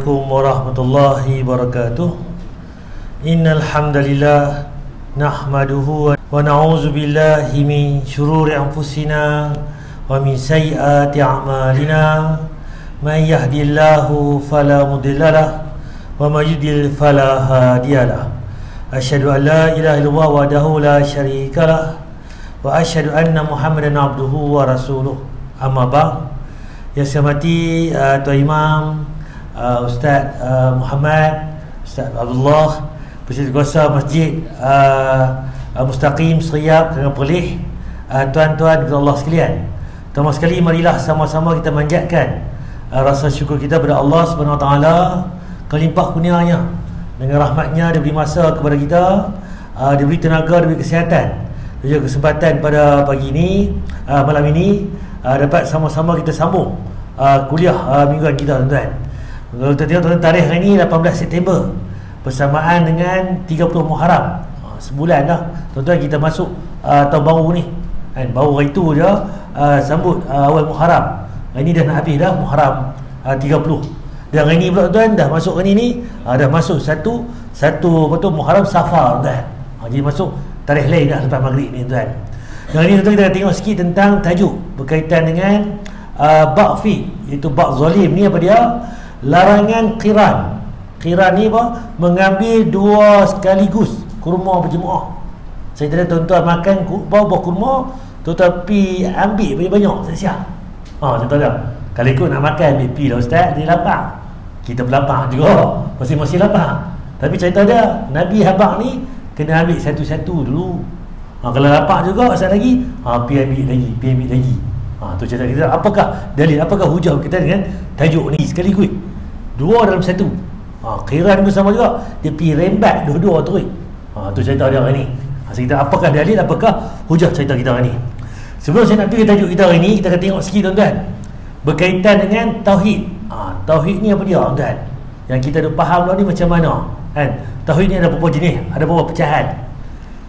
Assalamualaikum warahmatullahi wabarakatuh. Innal hamdalillah nahmaduhu wa na'udzu billahi min shururi anfusina wa min sayyiati a'malina. Man yahdihillahu fala mudhillalah wa man yudlil fala hadiyalah. Asyhadu an la ilaha illallah wahdahu la syarikalah wa asyhadu anna Muhammadan abduhu wa rasuluh. Amma ba'd. Yang saya hormati Tuan Imam Ustaz Muhammad, Ustaz Abdullah, Presiden Kuasa Masjid Mustaqim Seriap Kena Perlis, tuan-tuan Allah sekalian, pertama sekali marilah sama-sama kita manjatkan rasa syukur kita kepada Allah Subhanahu Wa Taala kelimpah kurnianya dengan rahmatnya. Dia beri masa kepada kita, dia beri tenaga, dia beri kesihatan, dia juga kesempatan pada pagi ini, malam ini dapat sama-sama kita sambung kuliah mingguan kita, tuan-tuan. Kalau kita tengok tarikh hari ni 18 September bersamaan dengan 30 Muharram, sebulan dah tuan-tuan kita masuk tahun baru ni kan. Baru hari tu je sambut awal Muharram. Hari ni dah nak habis dah Muharram 30. Dan hari ni pula tuan dah masuk hari ni dah masuk satu apa tu Muharram Safar, tuan. Jadi masuk tarikh lain dah lepas maghrib ni, tuan. Dan hari ni tuan kita tengok sikit tentang tajuk berkaitan dengan bab fi, iaitu bab zalim ni. Apa dia? Larangan qiran. Qiran ni apa? Mengambil dua sekaligus kurma berjemaah. Saya tadi tuan-tuan makan buah kurma tetapi ambil banyak-banyak siap-siap. Contoh dah. Kalau ikut nak makan ambil pi lah ustaz, dia lapar. Kita berlapar juga. Masing-masing lapar. Tapi cerita dia Nabi habaq ni kena ambil satu-satu dulu. Kalau lapar juga asal lagi, pi ambil lagi. Tu cerita kita. Apakah dalil, apakah hujah kita dengan tajuk ni sekaligus? Dua dalam satu. Qiran pun sama juga. Dia pergi rembat dua-dua tu. Tu cerita dia hari ni. Kita apakah dalil, apakah hujah cerita kita hari ni? Sebelum saya nak pergi tajuk kita hari ni, kita akan tengok sikit, tuan-tuan, berkaitan dengan tauhid. Tauhid ni apa dia, tuan-tuan? Yang kita dah faham dah ni macam mana kan? Tauhid ni ada berapa jenis, ada berapa pecahan.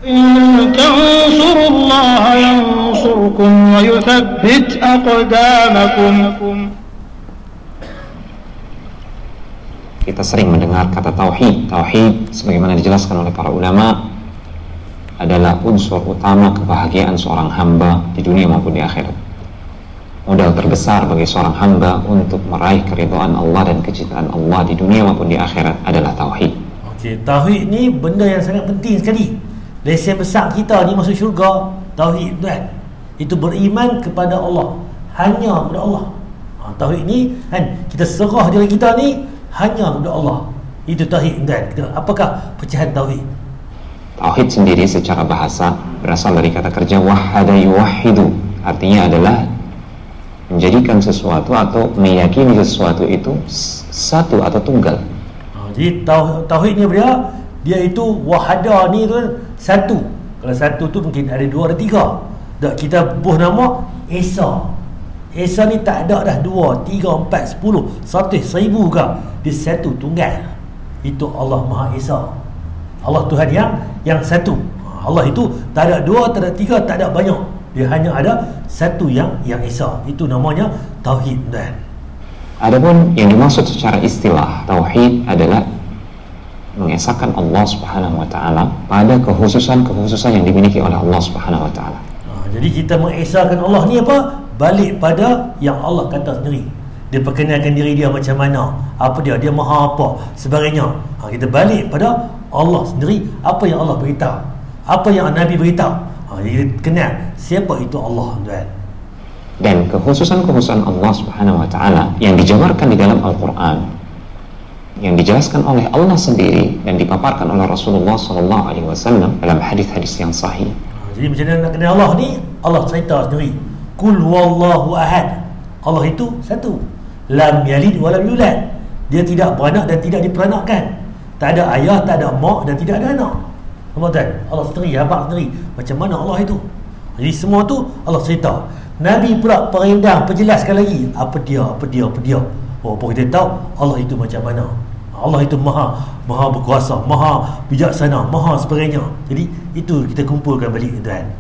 إن تنصروا الله ينصركم ويثبت أقدامكم. Kita sering mendengar kata tauhid. Tauhid sebagaimana dijelaskan oleh para ulama adalah unsur utama kebahagiaan seorang hamba di dunia maupun di akhirat. Modal terbesar bagi seorang hamba untuk meraih keridhaan Allah dan kecintaan Allah di dunia maupun di akhirat adalah tauhid. Okey, tauhid ni benda yang sangat penting sekali. Lesen besar kita ni masuk syurga, tauhid, tuan. Itu beriman kepada Allah, hanya kepada Allah. Tauhid ni kan, kita serah diri kita ni hanya kepada Allah. Itu tauhid, tuan. Apakah pecahan tauhid? Tauhid sendiri secara bahasa berasal dari kata kerja wahada yuwahidu. Artinya adalah menjadikan sesuatu atau meyakini sesuatu itu satu atau tunggal. Jadi tauhid ni dia itu wahada ni tu satu. Kalau satu tu mungkin ada dua, ada tiga. Tak, kita buh nama Esa. Esa ni tak ada dah 2, 3, 4, 10, 100, 1000 ke. Dia satu tunggal. Itu Allah Maha Esa. Allah Tuhan yang satu. Allah itu tak ada 2, tak ada 3, tak ada banyak. Dia hanya ada satu yang Esa. Itu namanya tauhid, dan adapun yang dimaksud secara istilah tauhid adalah mengesahkan Allah Subhanahu Wa Taala pada kekhususan yang dimiliki oleh Allah Subhanahu Wa Taala. Jadi kita mengesahkan Allah ni apa? Balik pada yang Allah kata sendiri. Dia perkenalkan diri dia macam mana, apa dia maha apa, sebagainya. Kita balik pada Allah sendiri, apa yang Allah beritahu, apa yang Nabi beritahu. Jadi kita kenal siapa itu Allah, tuan. Dan kekhususan Allah Subhanahu Wa Taala yang dijabarkan di dalam Al-Quran, yang dijelaskan oleh Allah sendiri dan dipaparkan oleh Rasulullah SAW dalam hadis-hadis yang sahih. Jadi macam mana nak kenal Allah ni? Allah cerita sendiri. Qul huwallahu ahad. Allah itu satu. Lam yalid wa lam yulad. Dia tidak beranak dan tidak diperanakkan. Tak ada ayah, tak ada mak dan tidak ada anak. Nampak tak? Allah sendiri, habaq sendiri. Macam mana Allah itu? Jadi semua tu Allah cerita. Nabi pula perindang, perjelaskan lagi apa dia. Apa kita tahu Allah itu macam mana. Allah itu maha berkuasa, maha bijaksana, maha sebagainya. Jadi itu kita kumpulkan balik, tuan.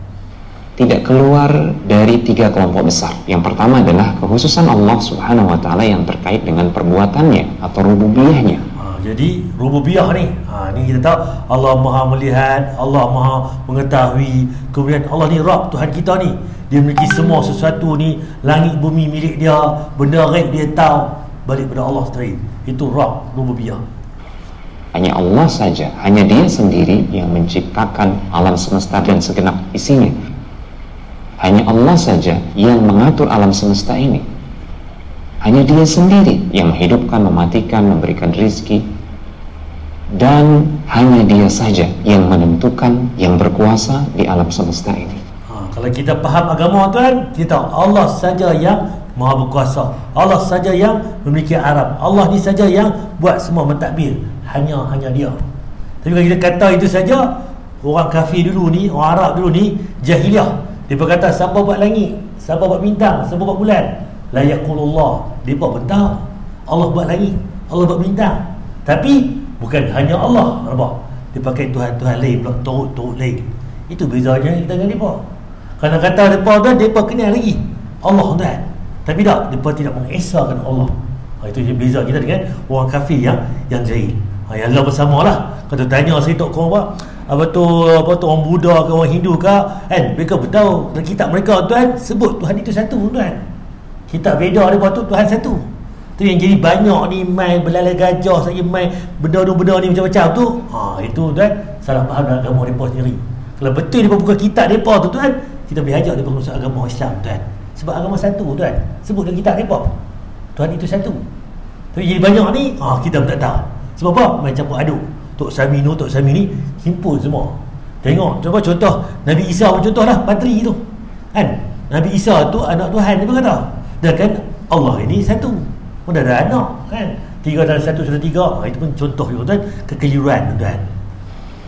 tidak keluar dari 3 kelompok besar. Yang pertama adalah kekhususan Allah Subhanahu wa taala yang terkait dengan perbuatannya atau rububiyahnya. Jadi rububiyah ni, ni kita tahu Allah Maha melihat, Allah Maha mengetahui. Kemudian Allah ni Rabb, Tuhan kita ni, dia memiliki semua sesuatu ni, langit bumi milik dia, benda ghaib dia tahu, balik pada Allah sendiri. Itu Rabb, rububiyah. Hanya Allah saja, hanya Dia sendiri yang menciptakan alam semesta dan segenap isinya. Hanya Allah saja yang mengatur alam semesta ini. Hanya Dia sendiri yang menghidupkan, mematikan, memberikan rezeki. Dan hanya Dia saja yang menentukan, yang berkuasa di alam semesta ini. Kalau kita faham agama tuan, kita tahu Allah saja yang Maha berkuasa, Allah saja yang memiliki alam, Allah ni saja yang buat semua mentadbir. Hanya Dia. Tapi kalau kita kata itu saja, orang kafir dulu ni, orang Arab dulu ni jahiliah. Dia berkata siapa buat langit, siapa buat bintang, siapa buat bulan. La yaqulullah. Dia buat bentang, Allah buat langit, Allah buat bintang. Tapi bukan hanya Allah. Nampak? Dia pakai Tuhan-Tuhan lain pula, turut-turut lain. Itu bezanya kita dengan mereka. Kalau kata mereka tu, mereka kenal lagi Allah Tuhan. Tapi tak, mereka tidak mengesahkan Allah. Itu je beza kita dengan orang kafir yang jahil. Yang Allah bersamalah. Kalau tanya saya tok kau apa tu orang Buddha ke orang Hindu ke, kan, mereka beritahu dalam kitab mereka tuan sebut Tuhan itu satu tuan. Kitab Veda mereka tu Tuhan satu. Tu yang jadi banyak ni main belalai gajah saja, main benda ni macam-macam tu. Itu tuan salah faham dalam agama mereka sendiri. Kalau betul mereka buka kitab mereka tu tuan, kita boleh ajak mereka masuk agama Islam tuan. Sebab agama satu tuan. Sebut dalam kitab mereka Tuhan itu satu. Tapi jadi banyak ni kita pun tak tahu. Sebab apa? Main campur aduk. Tok Saminu, Tok Sami ni himpun semua. Tengok, cuba contoh Nabi Isa pun contoh lah, patri tu kan. Nabi Isa tu anak Tuhan, dia berkata. Dan kan Allah ini satu, pun dah ada anak kan, 3 dan 1 sudah 3. Itu pun contoh tuan, kekeliruan tuan.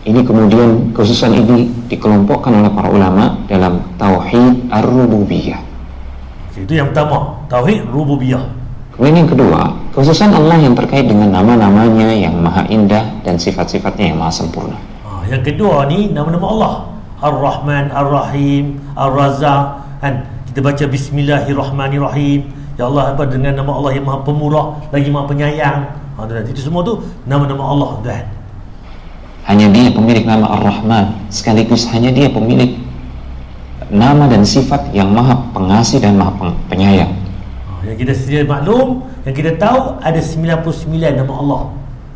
Ini kemudian kekhususan ini dikelompokkan oleh para ulama dalam tauhid ar-rububiyah. Itu yang pertama, tauhid rububiyah. Kemudian yang kedua, kekhususan Allah yang terkait dengan nama-namanya yang maha indah dan sifat-sifatnya yang maha sempurna. Yang kedua ni nama-nama Allah, Ar-Rahman, Ar-Rahim, Ar-Razzaq kan. Kita baca Bismillahirrahmanirrahim. Ya Allah, apa dengan nama Allah yang maha pemurah lagi maha penyayang. Itu semua tu nama-nama Allah tuan. Hanya Dia pemilik nama Ar-Rahman, sekaligus hanya Dia pemilik nama dan sifat yang maha pengasih dan maha penyayang. Yang kita sedia maklum, yang kita tahu ada 99 nama Allah.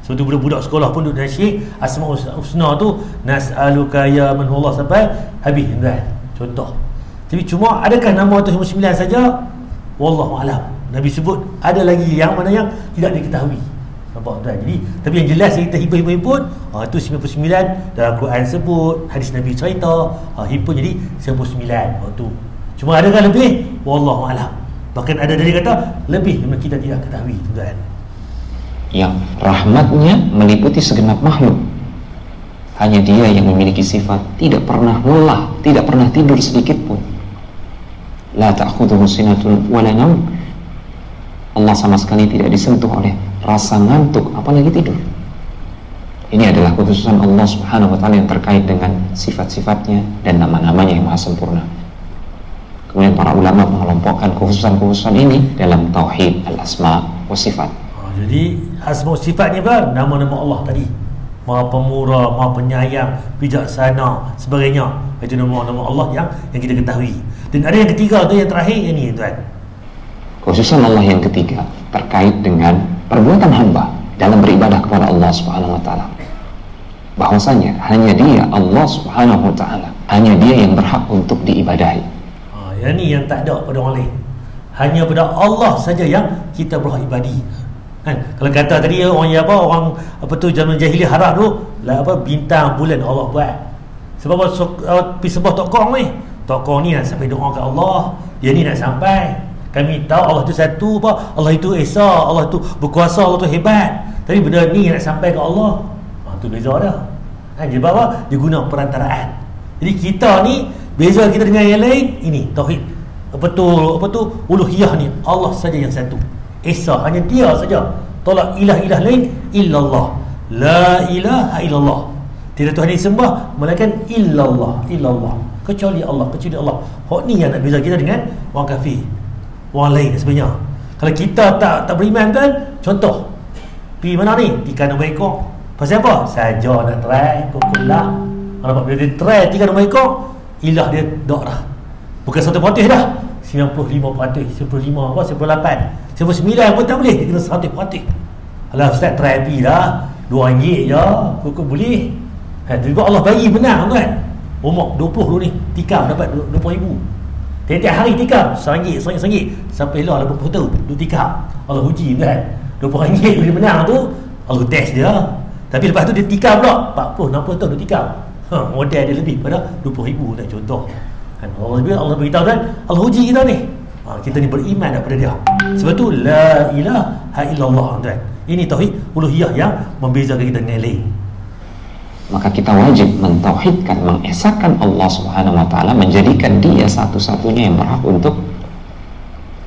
Sebab tu budak-budak sekolah pun duduk nasyid Asmaul Husna tu, nas'aluka ya man Allah sampai habis tuan. Contoh. Tapi cuma adakah nama tu 99 saja? Wallahu alam. Nabi sebut ada lagi yang mana yang tidak diketahui. Nampak tuan? Jadi tapi yang jelas kita himpun itu 99 dalam Quran sebut, hadis Nabi cerita, himpun jadi 99 tu. Cuma adakah lebih? Wallahu alam. Bahkan ada dari kata lebih yang kita tidak ketahui tuan. Yang rahmatnya meliputi segenap makhluk. Hanya Dia yang memiliki sifat tidak pernah lelah, tidak pernah tidur sedikit pun. La ta'khudhuhu sinatun wa la naum. Allah sama sekali tidak disentuh oleh rasa ngantuk, apalagi tidur. Ini adalah kekhususan Allah Subhanahu wa taala yang terkait dengan sifat-sifatnya dan nama-namanya yang maha sempurna. Kemudian para ulama mengelompokkan kekhususan-kekhususan ini dalam tauhid al-asma wa sifat. Jadi asma sifat ni apa? Nama-nama Allah tadi. Maha pemurah, maha penyayang, bijaksana, sebagainya. Itu nama-nama Allah yang kita ketahui. Dan ada yang ketiga tu, yang terakhir yang ni tuan. Kekhususan Allah yang ketiga terkait dengan perbuatan hamba dalam beribadah kepada Allah Subhanahu wa taala. Bahwasanya hanya Dia, Allah Subhanahu wa taala, hanya Dia yang berhak untuk diibadahi. Yang ni yang tak ada pada orang lain. Hanya pada Allah saja yang kita berhak ibadi. Kan? Kalau kata tadi orang zaman jahiliah harap tu lah bintang bulan Allah buat. Sebab pergi sembah tokong ni. Tokong ni nak sampai doa ke Allah. Dia ni nak sampai. Kami tahu Allah tu satu Allah itu esa, Allah tu berkuasa, Allah tu hebat. Tapi benda ni nak sampai ke Allah. Tu beza dah. Jadi bahawa dia guna perantaraan. Jadi kita ni beza kita dengan yang lain, ini tauhid. Uluhiyah ni Allah saja yang satu. Esa, hanya Dia saja. Tolak ilah-ilah lain illallah. La ilaha illallah. Tidak Tuhan disembah melainkan illallah. kecuali Allah. Hak ni yang nak beza kita dengan orang kafir, orang lain sebenarnya. Kalau kita tak beriman kan, contoh pergi mana ni, tikar nombor ekor. Pasal apa? Saja nak try kukulak. Kalau bila dia try tikar nombor ekor, ilah dia dok dah. Bukan 100% dah. 95%, 95 apa, 98, 99 pun tak boleh. Dia kena 100%. Kalau ustaz try pergi dah RM2 je kukul boleh. Juga Allah bagi menang kan. Umur 20 dulu ni, tikar dapat 20,000. Tiap-tiap hari tikar RM1 sampai lah 80 tahun duduk tikar. Allah uji kan, RM20 boleh menang tu, Allah test dia. Tapi lepas tu dia tikar pula 40-60 tahun duduk tikar. Modal dia lebih pada 20,000 tak, contoh kan. Allah beritahu kan, Allah uji kita ni. Kita ni beriman daripada dia. Sebab tu la ilaha illallah kan. Ini tauhid uluhiyah yang membezakan kita dengan lain. Maka kita wajib mentauhidkan, mengesahkan Allah Subhanahu wa taala, menjadikan dia satu-satunya yang berhak untuk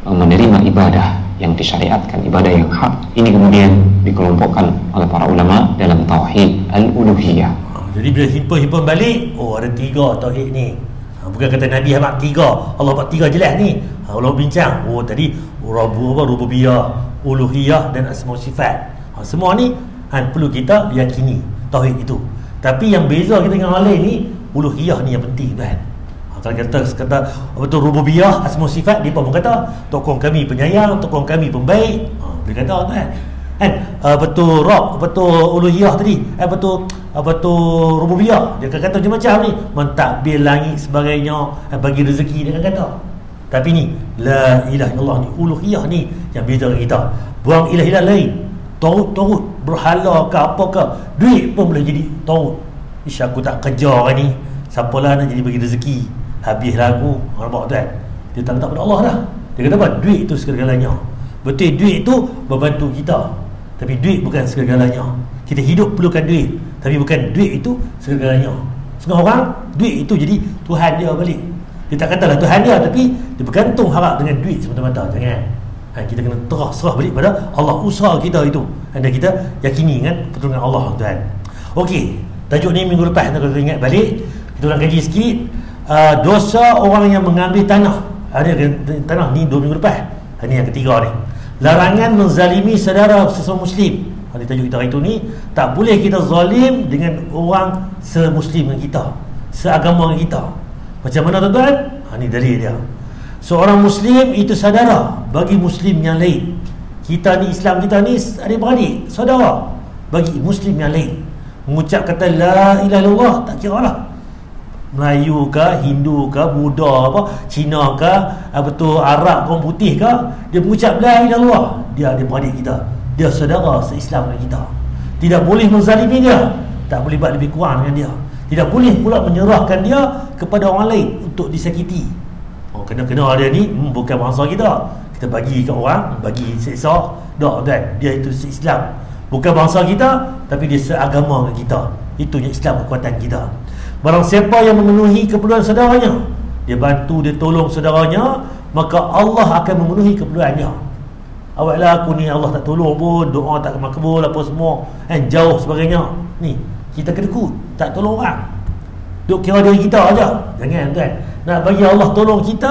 menerima ibadah yang disyariatkan, ibadah yang hak. Ini kemudian dikelompokkan oleh para ulama dalam tauhid al-uluhiyah. Jadi bila himpun balik, ada 3 tauhid ni. Bukan kata Nabi Ahmad 3, Allah buat 3 jelas ni. Allah bincang, tadi rububiyah, uluhiyah dan asma sifat. Semua ni perlu kita yakini tauhid itu. Tapi yang beza kita dengan orang lain ni, uluhiyah ni yang penting kan. Kalau kata betul rububiyah, asma sifat, dia pun kata tokong kami penyayang, tokong kami pembaik. Boleh kata kan. Betul Rabb, betul uluhiyah tadi, betul rububiyah, dia akan kata macam-macam ni, mentadbir langit sebagainya, bagi rezeki, dia akan kata. Tapi ni la ilaha illallah ni, uluhiyah ni yang beza kita. Buang ilah-ilah lain, taut berhala ke apa ke, duit pun boleh jadi taut. Ish, aku tak kerja kan ni, siapalah nak jadi bagi rezeki, habislah aku. Nampak tu kan, dia tak letak pada Allah dah. Dia kata apa? Duit tu segala-galanya. Betul, duit tu membantu kita, tapi duit bukan segala-galanya. Kita hidup perlukan duit, tapi bukan duit itu segala-galanya. Setengah orang duit itu jadi Tuhan dia balik. Dia tak katalah Tuhan dia, tapi dia bergantung harap dengan duit semata-mata. Jangan. Kita kena serah balik pada Allah, usaha kita itu, dan kita yakini kan pertolongan Allah Tuhan. Okey, tajuk ni minggu lepas kalau ingat balik, kita ulang kaji sikit. Dosa orang yang mengambil tanah. Ada tanah ni 2 minggu lepas. Ini yang ketiga ni. Larangan menzalimi saudara sesama Muslim. Ini tajuk kita hari itu ni. Tak boleh kita zalim dengan orang semuslim dengan kita, seagama dengan kita. Macam mana tuan-tuan? Ini dalil dia. Seorang Muslim itu saudara bagi Muslim yang lain. Kita ni Islam, kita ni adik-beradik, saudara bagi Muslim yang lain. Mengucap kata la ilaha illallah, tak kira lah Melayu ke, Hindu ke, Buddha apa, Cina ke, betul Arab, orang putih ke, dia mengucap la ilaha illallah, dia adik-beradik kita, dia saudara se-Islam dengan kita. Tidak boleh menzalimi dia, tak boleh buat lebih kurang dengan dia. Tidak boleh pula menyerahkan dia kepada orang lain untuk disakiti. Kena dia ni bukan bangsa kita, kita bagi kat orang, bagi seksa, tak kan, dia itu se-Islam, bukan bangsa kita, tapi dia seagama dengan kita. Itu yang Islam, kekuatan kita. Barang siapa yang memenuhi keperluan saudaranya, dia bantu, dia tolong saudaranya, maka Allah akan memenuhi keperluannya. Awaklah aku ni Allah tak tolong pun, doa tak makbul apa semua, jauh sebagainya. Ni kita kedekut, tak tolong orang, duk kira diri kita aja. Jangan kan. Nak bagi Allah tolong kita,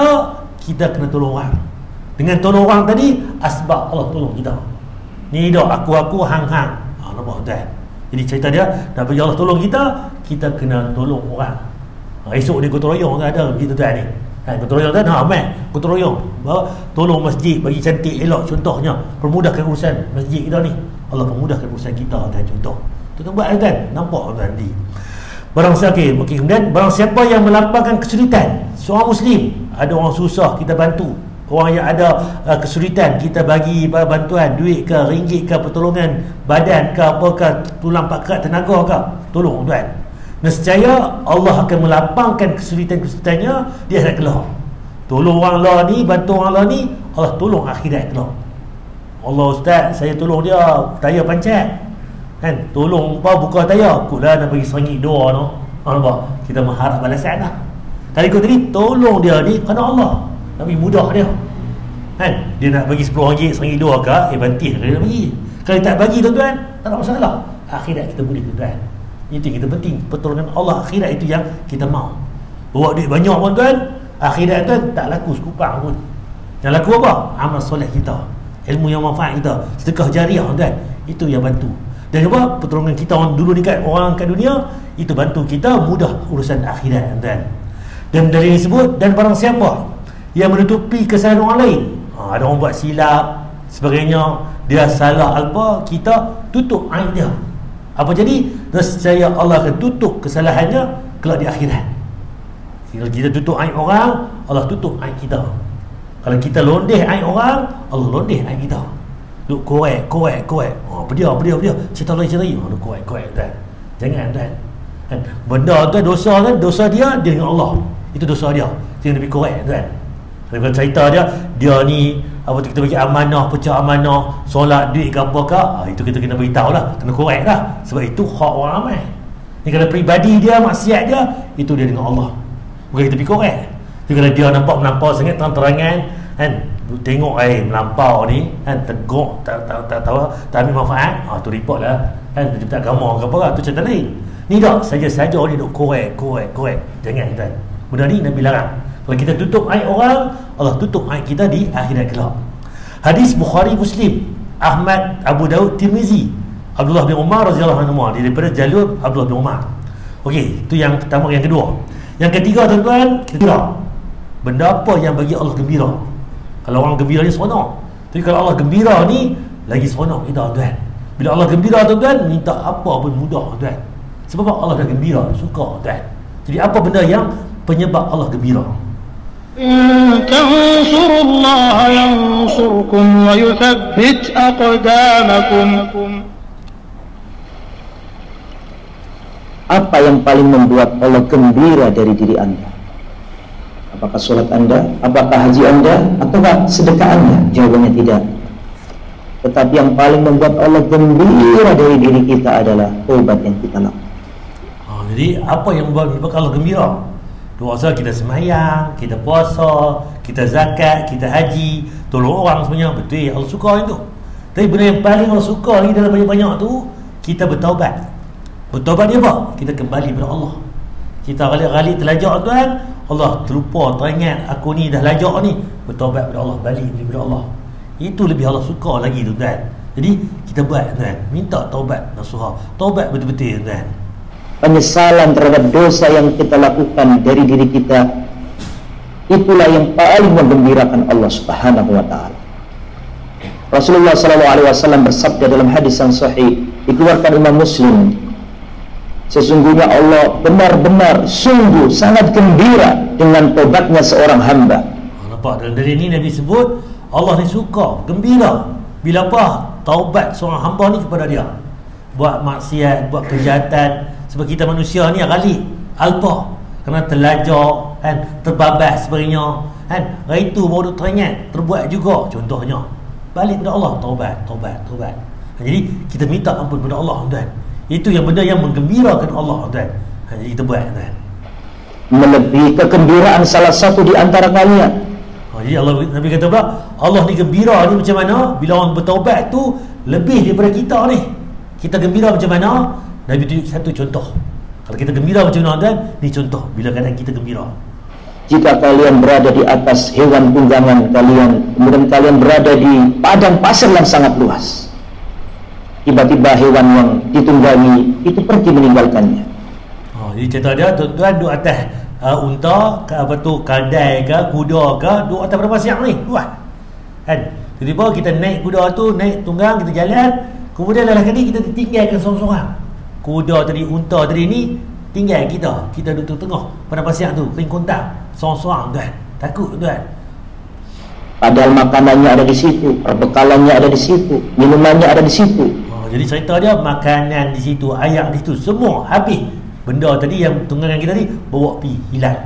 kita kena tolong orang. Dengan tolong orang tadi, asbab Allah tolong kita. Ni dah aku hang-hang. Nampak kan? Jadi cerita dia, nak bagi Allah tolong kita, kita kena tolong orang. Esok dia gotong royong kan, ada begitu tuan ni. Gotong royong kan, gotong royong, tolong masjid, bagi cantik elok, contohnya permudahkan urusan masjid kita ni. Allah permudahkan urusan kita kan, contoh. Tu buat kan, nampak kan nanti. Kemudian barang siapa yang melapangkan kesulitan seorang Muslim, ada orang susah, kita bantu. Orang yang ada kesulitan, kita bagi bantuan, duit ke, ringgit ke, pertolongan badan ke, apa ke, tulang pakat, tenaga ke, tolong tuan. Nescaya Allah akan melapangkan kesulitan-kesulitannya di akhirat kelak. Tolong orang lah ni, bantu orang lah ni, Allah tolong akhirat kelak. Allah, ustaz, saya tolong dia tayar pancat kan, tolong buka tayar, kutlah nak bagi RM1 no. Nampak? Kita mengharap balasan lah. Kali ikut tadi, tolong dia ni kerana Allah, tapi mudah dia kan. Dia nak bagi RM10, RM1 ke, bantis dia nak bagi. Kalau tak bagi tuan-tuan, tak ada masalah. Akhirat kita boleh tuan-tuan. Itu yang kita penting, pertolongan Allah akhirat itu yang kita mau. bawa duit banyak pun tuan, akhirat tuan tak laku sekupang pun. Yang laku apa? Amal soleh kita, ilmu yang manfaat kita, sedekah jariah tuan, itu yang bantu. Dan apa? Pertolongan kita orang dulu dekat orang kat dunia, itu bantu kita mudah urusan akhirat tuan. Dan dari ini sebut, dan barang siapa yang menutupi kesalahan orang lain, ada orang buat silap sebagainya, dia salah apa, kita tutup aib dia. Apa jadi? Nescaya Allah akan tutup kesalahannya kelak di akhirat. Kalau kita tutup aib orang, Allah tutup aib kita. Kalau kita londeh aib orang, Allah londeh aib kita. Duk korek. Pedia. Cerita lagi. Duk korek tuan. Jangan tuan. Kan benda tu dosa kan, dosa dia dengan Allah. Itu dosa dia. Jangan lebih korek tuan. Kalau cerita dia ni apa tu, kita bagi amanah, pecah amanah, solat duit ke apa ke, itu kita kena beritahu lah, kena korek lah. Sebab itu hak orang ramai. Ni kalau peribadi dia, maksiat dia, itu dia dengan Allah. Bukan kita pergi korek. Jadi kalau dia nampak melampau sangat terang-terangan kan, tengok melampau ni kan, teguk tak tahu, tak ambil manfaat, tu report lah kan, dia tak agama ke apa, tu cerita lain. Ni tak saja-saja ni duk korek. Jangan tuan. Benda ni Nabi larang. Kalau kita tutup aib orang, Allah tutup aib kita di akhirat kelak. Hadis Bukhari, Muslim, Ahmad, Abu Daud, Tirmizi, Abdullah bin Umar radhiyallahu anhu, daripada jalur Abdullah bin Umar. Okey, itu yang pertama. Yang kedua, yang ketiga tuan-tuan, gembira. Benda apa yang bagi Allah gembira? Kalau orang gembira ni seronok. Tapi kalau Allah gembira ni lagi seronok kita tuan. Bila Allah gembira tuan-tuan, minta apa pun mudah tuan. Sebab Allah dah gembira, suka tuan. Jadi apa benda yang penyebab Allah gembira? إن تنصروا الله ينصركم ويثبت أقدامكم. Apa yang paling membuat Allah gembira dari diri Anda? Apakah sholat Anda? Apakah haji Anda? Ataukah sedekah Anda? Jawabannya tidak. Tetapi yang paling membuat Allah gembira dari diri kita adalah taubat yang kita lakukan. Jadi apa yang membuat Allah gembira? Dosa kita semayang, kita puasa, kita zakat, kita haji, tolong orang semuanya, betul Allah suka itu. Tapi benda yang paling Allah suka lagi dalam banyak-banyak tu, kita bertaubat. Bertaubat dia apa? Kita kembali kepada Allah. Kita kali-kali terlajak tuan, Allah terlupa, teringat aku ni dah lajak ni, bertaubat kepada Allah, balik kepada Allah. Itu lebih Allah suka lagi tu tuan. Jadi kita buat tuan, minta taubat nasuha, taubat betul-betul tuan. Penyesalan terhadap dosa yang kita lakukan dari diri kita, itulah yang paling menggembirakan Allah Subhanahu wa ta'ala. Rasulullah SAW bersabda dalam hadis yang sahih, dikeluarkan Imam Muslim, sesungguhnya Allah benar-benar sungguh sangat gembira dengan tobatnya seorang hamba. Nampak? Dan dari ini Nabi sebut Allah ni suka, gembira bila apa? Taubat seorang hamba ni kepada dia. Buat maksiat, buat kejahatan. Sebab kita manusia ni kali alpa, kerana terlajak kan, terbabas sebagainya kan, hari tu baru teringat, terbuat juga. Contohnya balik kepada Allah, taubat. Jadi kita minta ampun kepada Allah tuan. Itu yang benda yang menggembirakan Allah tuan. Jadi kita buat tuan. Melebihi kegembiraan salah satu di antara kalian. Jadi Allah, Nabi kata pula, Allah ni gembira ni macam mana? Bila orang bertaubat tu lebih daripada kita ni. Kita gembira macam mana? Nabi tunjuk satu contoh. Kalau kita gembira macam mana tuan? Ni contoh bila kadang kita gembira. Jika kalian berada di atas hewan tunggangan kalian, kemudian kalian berada di padang pasir yang sangat luas, tiba-tiba hewan yang ditunggangi itu pergi meninggalkannya. Jadi cerita dia tuan-tuan duduk atas unta ke apa tu, kadai ke kuda ke, duduk atas padang pasir ni luas kan. Tiba-tiba kita naik kuda tu, naik tunggang, kita jalan, kemudian dalam kali kita ditinggalkan seorang-seorang. Kuda tadi, unta tadi ni tinggal kita duduk tengah pada pasir tu, kering kontak seorang-seorang tuan. Takut tuan. Padahal makanannya ada di situ, perbekalannya ada di situ, minumannya ada di situ. Jadi cerita dia makanan di situ, air di situ, semua habis. Benda tadi yang tunggangan kita ni bawa pi hilang.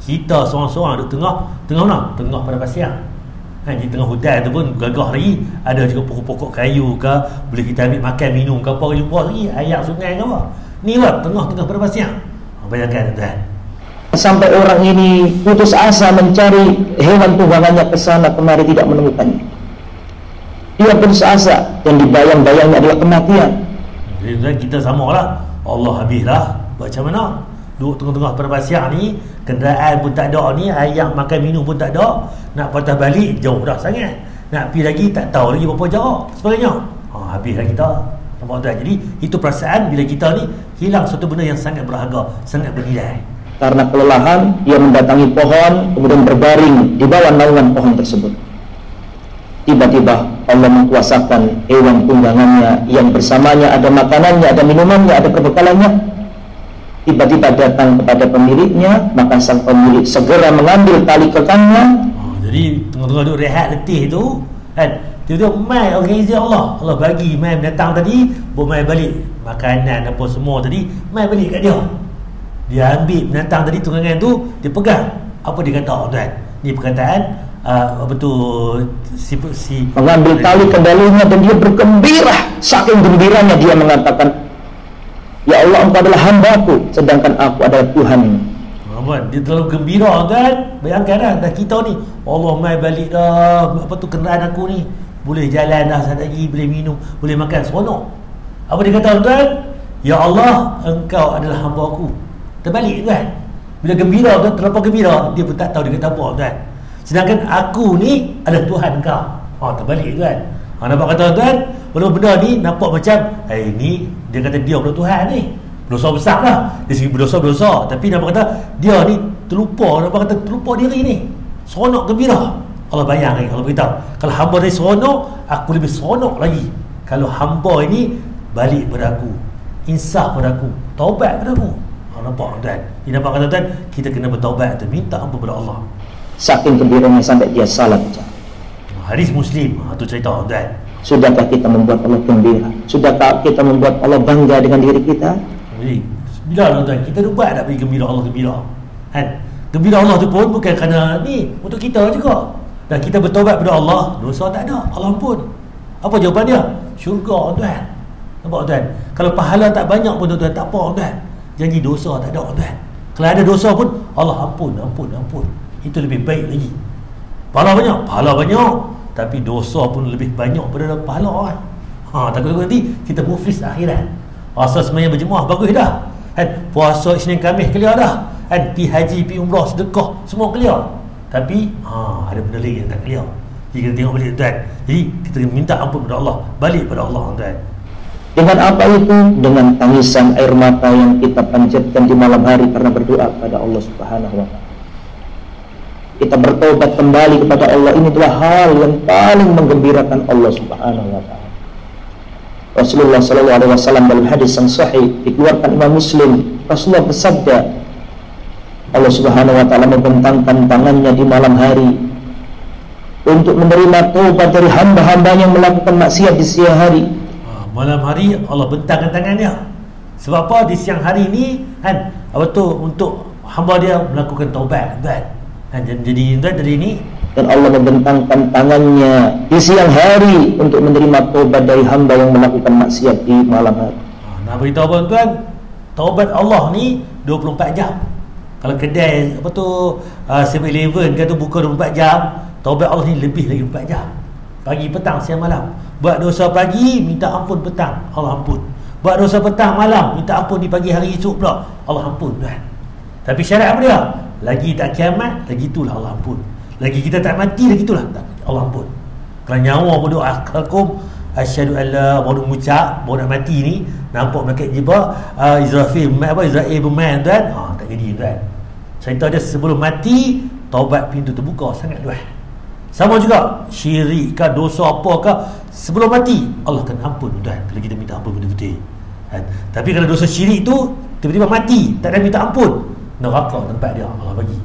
Kita seorang-seorang duduk tengah mana? Tengah pada pasir. Di tengah hutan tu pun gagah lagi, ada juga pokok-pokok kayu ke, boleh kita ambil makan minum ke apa, jumpa lagi air sungai ke apa. Ni lah tengah-tengah pada pasir. Bayangkan tuan. Sampai orang ini putus asa mencari hewan tunggangannya ke sana kemari, tidak menemukannya. Dia putus asa dan dibayang-bayangnya adalah kematian. Jadi kita samalah, Allah habislah. Macam mana? duduk tengah-tengah pada siang ni, kenderaan pun tak ada ni, air makan minum pun tak ada, nak patah balik jauh dah sangat, nak pergi lagi tak tahu lagi berapa jarak sebagainya. Habislah kita. Nampak tuan? Jadi itu perasaan bila kita ni hilang suatu benda yang sangat berharga, sangat bernilai. Karena kelelahan, dia mendatangi pohon, kemudian berbaring di bawah naungan pohon tersebut. Tiba-tiba Allah mengkuasakan hewan tunggangannya yang bersamanya ada makanannya, ada minumannya, ada perbekalannya. Tiba-tiba datang kepada pemiliknya, maka sang pemilik segera mengambil tali kekangnya. Jadi tengah-tengah duduk rehat letih tu kan, tiba-tiba mai organisasi Allah bagi mai datang tadi, mai balik makanan apa semua tadi, mai balik kat dia ambil binatang tadi tunggangan tu, dia pegang. Apa dia kata tuan? Ni perkataan apa tu, si mengambil tali kendalinya dan dia bergembira. Saking gembiranya dia mengatakan, ya Allah, engkau adalah hamba-Ku, sedangkan aku adalah Tuhan-Mu. Dia terlalu gembira kan. Bayangkan dah kita ni, Allah mai balik dah, apa tu, kenderaan aku ni boleh jalan dah sekejap lagi, boleh minum, boleh makan, seronok. Apa dia kata tuan? Ya Allah, engkau adalah hamba-Ku. Terbalik tuan. Bila gembira tuan, terlampau gembira, dia pun tak tahu dia kata apa tuan. Sedangkan aku ni adalah Tuhan kau. Terbalik tuan. Nampak kata tuan, walaupun benda ni nampak macam ni dia kata dia pula Tuhan ni, berdosa besar lah, dia segi berdosa-berdosa, tapi nampak kata dia ni terlupa, nampak kata terlupa diri ni, seronok gembira. Allah bayang lagi, Allah beritahu, kalau hamba ni seronok, aku lebih seronok lagi kalau hamba ini balik pada aku, insaf pada aku, taubat pada aku. Nampak tuan? Ini nampak kata tuan, kita kena bertaubat tu, minta ampun pada Allah. Saking gembiranya sampai dia salat. Hadis Muslim, tu cerita tuan. Sudahkah kita membuat Allah gembira? Sudahkah kita membuat Allah bangga dengan diri kita? Jadi, bila tuan, kita buat tak bagi gembira Allah gembira kan? Gembira Allah tu pun bukan kerana ni, untuk kita juga. Dan kita bertaubat pada Allah, dosa tak ada, Allah ampun. Apa jawapan dia? Syurga tuan. Nampak tuan? Kalau pahala tak banyak pun tuan, tak apa tuan, janji dosa tak ada tuan. Kalau ada dosa pun Allah ampun. Itu lebih baik lagi. Pahala banyak, tapi dosa pun lebih banyak daripada pahala kan. Takut nanti kita muflis akhirat. Asal semuanya berjemaah bagus dah kan, puasa Isnin Khamis clear dah kan, pi haji, pi umrah, sedekah semua clear, tapi ada benda lagi yang tak clear. Jadi kita tengok balik tuan. Jadi kita minta ampun pada Allah, balik pada Allah tuan. Dengan apa itu? Dengan tangisan air mata yang kita panjatkan di malam hari karena berdoa kepada Allah Subhanahu wa ta'ala. Kita bertobat kembali kepada Allah. Ini adalah hal yang paling menggembirakan Allah Subhanahu wa ta'ala. Rasulullah SAW dalam hadis yang sahih dikeluarkan Imam Muslim, Rasulullah bersabda, Allah Subhanahu wa ta'ala membentangkan tangannya di malam hari untuk menerima taubat dari hamba-hamba yang melakukan maksiat di siang hari. Malam hari Allah bentangkan tangannya. Sebab apa? Di siang hari ni kan, apa tu, untuk hamba dia melakukan taubat kan. Jadi dari ini, dan Allah membentangkan tangannya di siang hari untuk menerima taubat dari hamba yang melakukan maksiat di malam hari. Nak beritahu tuan, taubat Allah ni 24 jam. Kalau kedai apa tu 7-Eleven kan tu buka 24 jam, taubat Allah ni lebih lagi 24 jam. Pagi, petang, siang, malam. Buat dosa pagi, minta ampun petang, Allah ampun. Buat dosa petang, malam, minta ampun di pagi hari esok pula, Allah ampun tuan. Tapi syarat apa dia? Lagi tak kiamat, lagi itulah Allah ampun. Lagi kita tak mati, lagi itulah Allah ampun. Kalau nyawa pun doa akalkum asyhadu alla baru mengucap baru nak mati ni, nampak malaikat jibril Israfil bermain tuan, tak jadi tuan. Cerita dia sebelum mati, taubat pintu terbuka sangat tuan. Sama juga syirik ke dosa apakah, sebelum mati Allah akan ampun tuan, kalau kita minta ampun betul-betul. Tapi kalau dosa syirik tu tiba-tiba mati tak ada minta ampun, neraka tempat dia Allah bagi.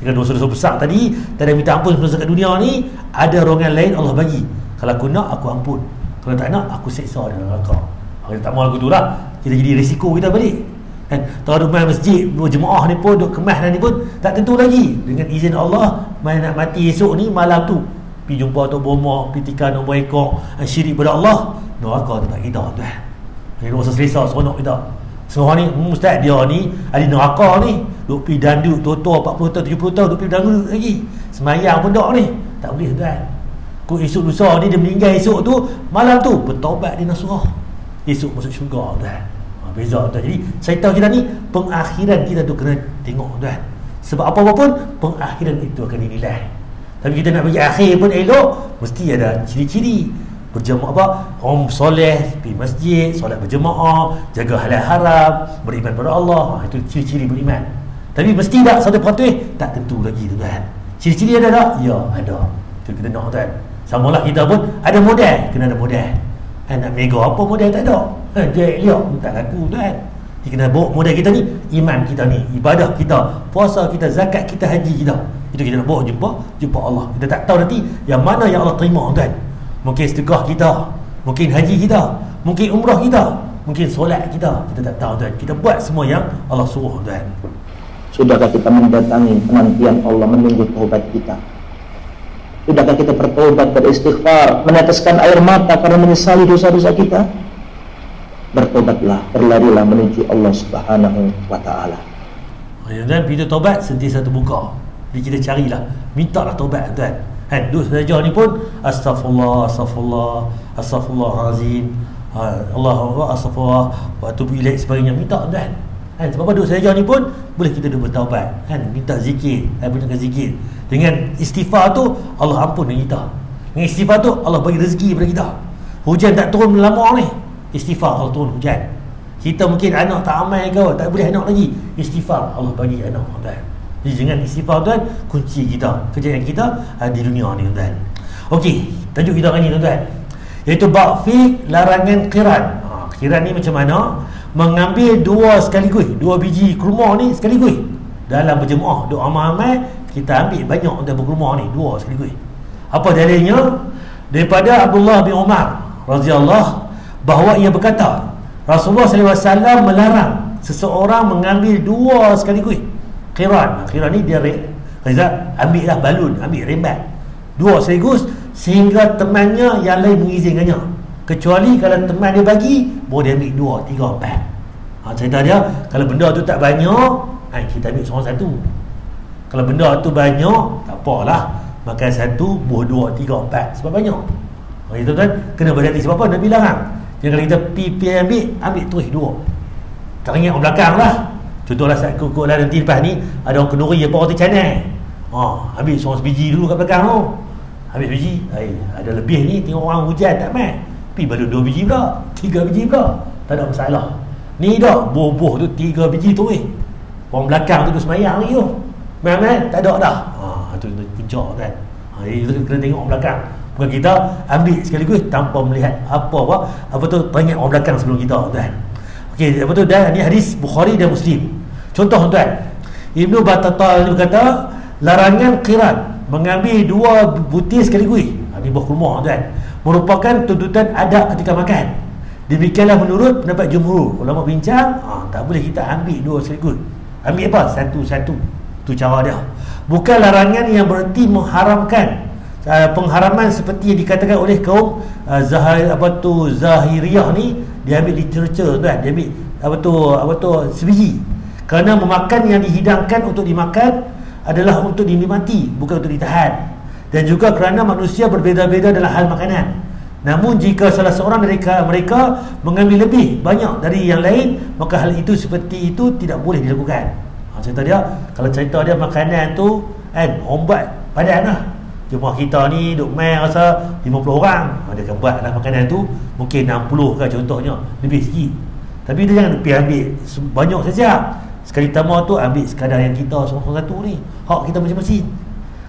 Jika dosa-dosa besar tadi tak ada minta ampun dosa kat dunia ni, ada rongan lain Allah bagi. Kalau aku nak, aku ampun. Kalau tak nak, aku seksa dia neraka. Kalau tak mau lagu tu lah, kita jadi risiko kita balik kan. Kalau duduk main masjid, jemaah ni pun duduk kemas ni pun tak tentu lagi. Dengan izin Allah, main nak mati esok ni malam tu, pergi jumpa Tok Bomak, pergi tikar nombor ekor, syirik pada Allah, neraka tempat kita tuan. Ini rasa selesa seronok kita. Semua ni ustaz dia ni ada neraka ni, duk pergi dandut tua-tua 40 tahun 70 tahun duk pergi dandut lagi. Semayang pun tak ni. Tak boleh tuan. Kau esok lusa ni dia meninggal esok tu, malam tu bertaubat dia nasuhah, esok masuk syurga tuan. beza tuan. Jadi cerita kita ni pengakhiran kita tu kena tengok tuan. Sebab apa-apa pun pengakhiran itu akan dinilai. Tapi kita nak bagi akhir pun elok, mesti ada ciri-ciri. Berjemaah apa? Orang soleh, pergi masjid, solat berjemaah, jaga halal haram, beriman pada Allah. Itu ciri-ciri beriman. Tapi mesti tak 100%? Tak tentu lagi tuan. Ciri-ciri ada tak? Ya, ada. Itu kita nak tuan. Samalah kita pun ada modal, kena ada modal. Nak mega apa modal tak ada. Jahit liak tak laku tuan. Dia kena bawa modal kita ni, iman kita ni, ibadah kita, puasa kita, zakat kita, haji kita. Itu kita nak bawa jumpa Allah. Kita tak tahu nanti yang mana yang Allah terima tuan. Mungkin sedekah kita, mungkin haji kita, mungkin umrah kita, mungkin solat kita. Kita tak tahu tuan. Kita buat semua yang Allah suruh tuan. Sudahkah kita mendatangi penantian Allah menunggu taubat kita? Sudahkah kita bertobat, beristighfar, meneteskan air mata karena menyesali dosa-dosa kita? Bertobatlah, berlarilah menuju Allah Subhanahu wa ta'ala. Dan pintu taubat sentiasa terbuka. Jadi kita carilah, mintalah taubat tuan. Dosa saja ni pun astaghfirullah, astaghfirullahalazim, Allahu astaghfirullah wa atubu ilaih sebagainya, minta tuan. Sebab apa dosa saja ni pun boleh kita bertaubat. Minta zikir, banyakkan zikir. Dengan istighfar tu Allah ampun kita. Dengan istighfar tu Allah bagi rezeki kepada kita. Hujan tak turun lama ni, istighfar Allah turun hujan. Kita mungkin anak tak amal ke, tak boleh anak lagi, istighfar Allah bagi anak tuan. Jadi dengan istighfar tuan, kunci kita, kejayaan kita di dunia ni tuan. Okey, tajuk kita hari ni tuan, iaitu bab fiqh larangan qiran. Qiran ni macam mana? Mengambil dua sekaligus, dua biji kurma ni sekaligus. Dalam berjemaah, duk amal-amal, kita ambil banyak untuk berkurma ni, dua sekaligus. Apa dalilnya? Daripada Abdullah bin Umar radhiyallahu bahawa ia berkata, Rasulullah SAW melarang seseorang mengambil dua sekaligus. Qiran ni dia ambil lah balun, ambil rembat dua sekaligus, sehingga temannya yang lain mengizinkannya, kecuali kalau teman dia bagi, boleh dia ambil 2, 3, 4. Cerita dia, kalau benda tu tak banyak, kita ambil seorang satu. Kalau benda tu banyak, tak apalah, makan satu, buah 2, 3, 4, sebab banyak. Itu kan kena berhati. Sebab apa Nabi larang? Jadi kalau kita pergi ambil terus 2. Tak ingat orang belakang lah. Contohlah saat kukuk lah nanti lepas ni ada orang kenduri apa roti canai, ambil seorang sebiji dulu kat belakang tu. Ambil biji, ada lebih ni, tengok orang hujan tak main, pergi balun 2 biji pula, 3 biji pula, tak ada masalah. Ni dah buah-buah tu 3 biji tu orang belakang tu semayang lagi tu, main-main tak ada dah. Tu puncak kan. Itu kena tengok orang belakang, bukan kita ambil sekaligus tanpa melihat apa tu teringat orang belakang sebelum kita kan. Okey, apa tu dah, ni hadis Bukhari dan Muslim. Contoh tuan, Ibnu Battah berkata larangan qiran, mengambil 2 butir sekaligus, ni buah kurma tuan, merupakan tuntutan adab ketika makan. Demikianlah menurut pendapat jumhur ulama bincang, tak boleh kita ambil 2 sekaligus. Ambil apa? Satu-satu. Tu cara dia. Bukan larangan yang berarti mengharamkan pengharaman seperti yang dikatakan oleh kaum Zahiriyah ni. Dia ambil literature tuan, dia ambil sebiji. Kerana memakan yang dihidangkan untuk dimakan adalah untuk dinikmati, bukan untuk ditahan. Dan juga kerana manusia berbeza-beza dalam hal makanan. Namun jika salah seorang dari mereka mengambil lebih banyak dari yang lain, maka hal itu seperti itu tidak boleh dilakukan. Cerita dia, kalau cerita dia makanan tu orang buat padan lah. Jemaah kita ni duk main rasa 50 orang, dia akan buat lah makanan tu mungkin 60 ke contohnya, lebih sikit. Tapi dia jangan pergi ambil banyak saja. Sekali tambah tu ambil sekadar yang kita seorang satu ni, hak kita masing-masing.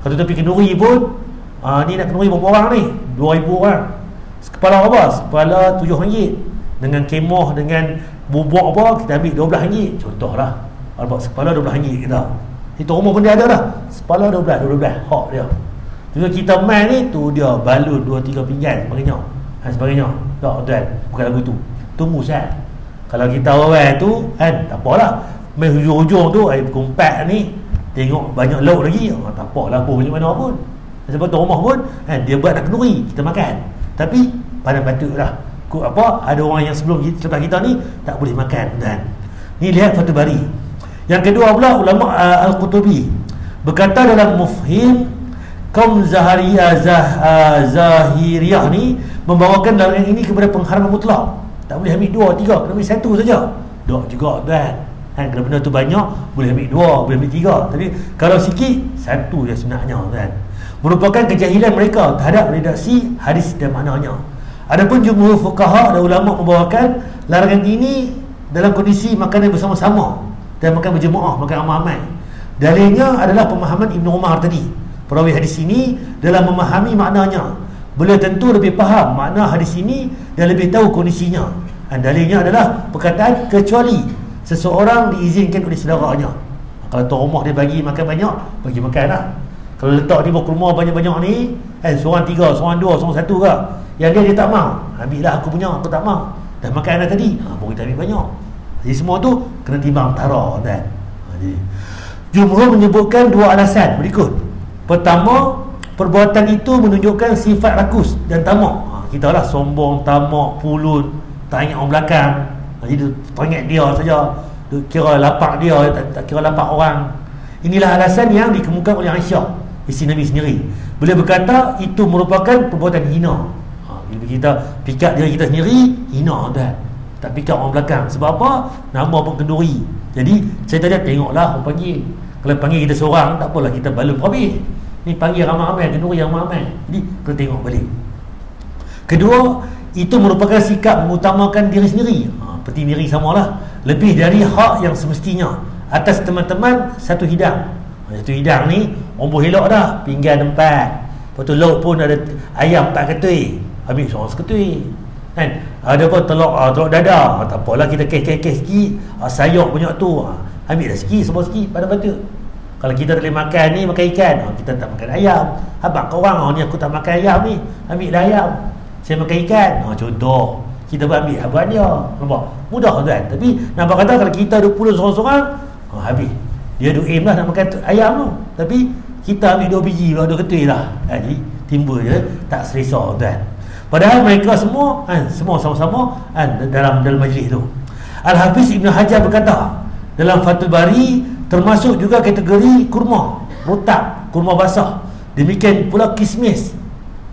Kalau tu pergi kenduri pun ni nak kenduri berapa orang ni? 2,000 orang. Kepala apa? Kepala RM7. Dengan kemah, dengan bubuk apa, kita ambil RM12. Contohlah, kepala RM12 kita. Itu rumah pun dia ada dah, kepala 12 hak dia. Juga kita main ni tu dia balun 2-3 pinggan sebagainya. Tak tuan, bukan lagu tu. Tu musal. Kalau kita orang tu tak apalah. Main hujung-hujung tu pukul 4 ni tengok banyak lauk lagi, tak apalah pun macam mana pun. Sebab tu rumah pun dia buat nak kenduri, kita makan. Tapi pandang patutlah. Ada orang yang selepas kita ni tak boleh makan dan ni lihat Fathul Bari. Yang kedua pula ulama Al-Qutubi berkata dalam Mufhim, kaum Zahiriyah ni membawakan larangan ini kepada pengharaman mutlak. Tak boleh ambil 2, 3, kena ambil 1 saja. dok juga tuan. Kalau benda tu banyak, boleh ambil 2, boleh ambil 3. Tapi kalau sikit, 1 je sebenarnya tuan. Merupakan kejahilan mereka terhadap redaksi hadis dan maknanya. Adapun jumhur fuqaha dan ulama membawakan larangan ini dalam kondisi makan bersama-sama dan makan berjemaah, makan ramai-ramai. Dalilnya adalah pemahaman Ibn Umar tadi, perawi hadis ini, dalam memahami maknanya. Beliau tentu lebih faham makna hadis ini dan lebih tahu kondisinya. Dan dalilnya adalah perkataan kecuali seseorang diizinkan oleh saudaranya. Kalau tuan rumah dia bagi makan banyak, bagi makan lah. Kalau letak di bawah rumah banyak-banyak ni, seorang 3, seorang 2, seorang 1 ke, yang dia tak mau, ambil lah aku punya, aku tak mau. Dah makan dah tadi, baru kita ambil banyak. Jadi semua tu kena timbang tara kan. Jumhur menyebutkan 2 alasan berikut. Pertama, perbuatan itu menunjukkan sifat rakus dan tamak. Kita lah sombong, tamak, pulut, tak ingat orang belakang. Jadi tak ingat dia saja, kira lapak dia, tak kira lapak orang. Inilah alasan yang dikemukakan oleh Aisyah, isteri Nabi sendiri. Beliau berkata itu merupakan perbuatan hina. Bila kita pikat diri kita sendiri, hina tuan. Tak pikat orang belakang. Sebab apa? Nama pun kenduri. Jadi saya tadi tengoklah orang panggil. Kalau panggil kita seorang, tak apalah kita balun habis. Ni panggil ramai-ramai, kenduri yang ramai. Jadi kita tengok balik. Kedua, itu merupakan sikap mengutamakan diri sendiri. Penting diri samalah. Lebih dari hak yang semestinya atas teman-teman satu hidang. Satu hidang ni orang boleh elok dah, pinggan 4. Lepas tu lauk pun ada ayam 4 ketui, ambil seorang seketui kan. Ada pun telur dada, tak apalah kita kes sikit, sayur banyak tu, ambil dah sikit, semua sikit pada batu. Kalau kita tak boleh makan ni, makan ikan, kita tak makan ayam. Abang korang ni aku tak makan ayam ni, ambil dah ayam, saya makan ikan. Contoh kita ambil abang dia, nampak mudah kan. Tapi nampak kata kalau kita 20 seorang-seorang, habis. Dia duk aim lah nak makan ayam tu, tapi kita ambil 2 biji lah, 2 ketui lah. Jadi timbul je tak selesa kan. Padahal mereka semua semua sama-sama dalam majlis tu. Al-Hafiz Ibn Hajar berkata dalam Fathul Bari, termasuk juga kategori kurma rotak, kurma basah. Demikian pula kismis,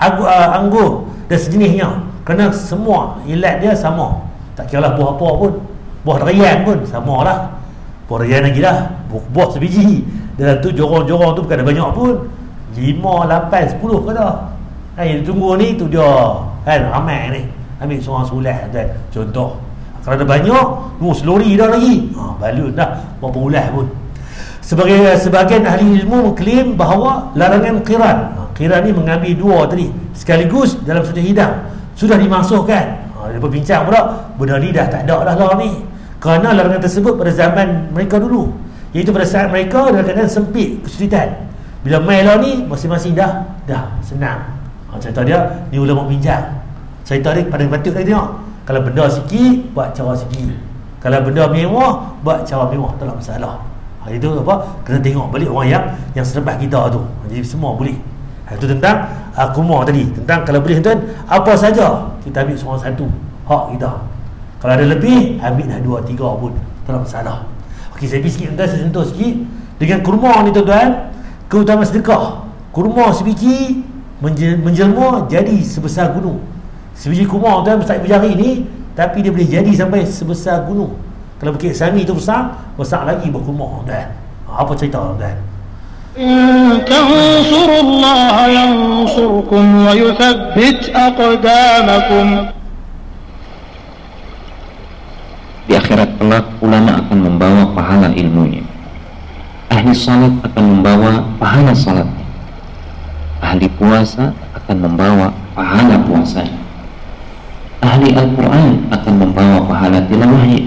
anggur dan sejenisnya. Kerana semua ilat dia sama. Tak kira lah buah apa pun, buah durian pun sama lah. Buah durian lagi lah, buah sebiji. Dalam tu jorong-jorong tu bukan ada banyak pun, 5, 8, 10 ke dah. Yang tunggu ni tu dia kan, ramai ni, ambil seorang sulat kan. Contoh kalau ada banyak, selori dah lagi, balut dah berapa ulas pun. Sebagian ahli ilmu mengklaim bahawa larangan qiran, qiran ni mengambil 2 tadi sekaligus dalam satu hidang sudah dimasukkan. Dia berbincang pula, benda ni dah tak ada dah ni, kerana larangan tersebut pada zaman mereka dulu, iaitu pada saat mereka dalam keadaan sempit, kesulitan. Bila main lah ni, masing-masing dah senang. Cerita dia, ni ulama bincang. Cerita dia pada patut lagi tengok. Kalau benda sikit, buat cara sikit. Kalau benda mewah, buat cara mewah, tak ada masalah. Itu apa? Kena tengok balik orang yang selepas kita tu. Jadi semua boleh. Itu tentang kurma tadi. Tentang kalau boleh tuan, apa saja kita ambil seorang satu, hak kita. Kalau ada lebih, ambil dah 2, 3 pun, tak ada masalah. Okey, saya pergi sikit tuan, saya sentuh sikit. Dengan kurma ni tuan-tuan, keutamaan sedekah. Kurma sebiji menjelma jadi sebesar gunung. Sebiji kurma tuan besar ibu jari ni, tapi dia boleh jadi sampai sebesar gunung. Kalau bukit Sami tu besar lagi berkurma tuan. Apa cerita tuan? In tansurullaha yansurkum wa yuthabbit aqdamakum. Di akhirat kelak ulama akan membawa pahala ilmunya. Ahli salat akan membawa pahala salat. Ahli puasa akan membawa pahala puasanya. Ahli Al-Quran akan membawa pahala tilawahnya.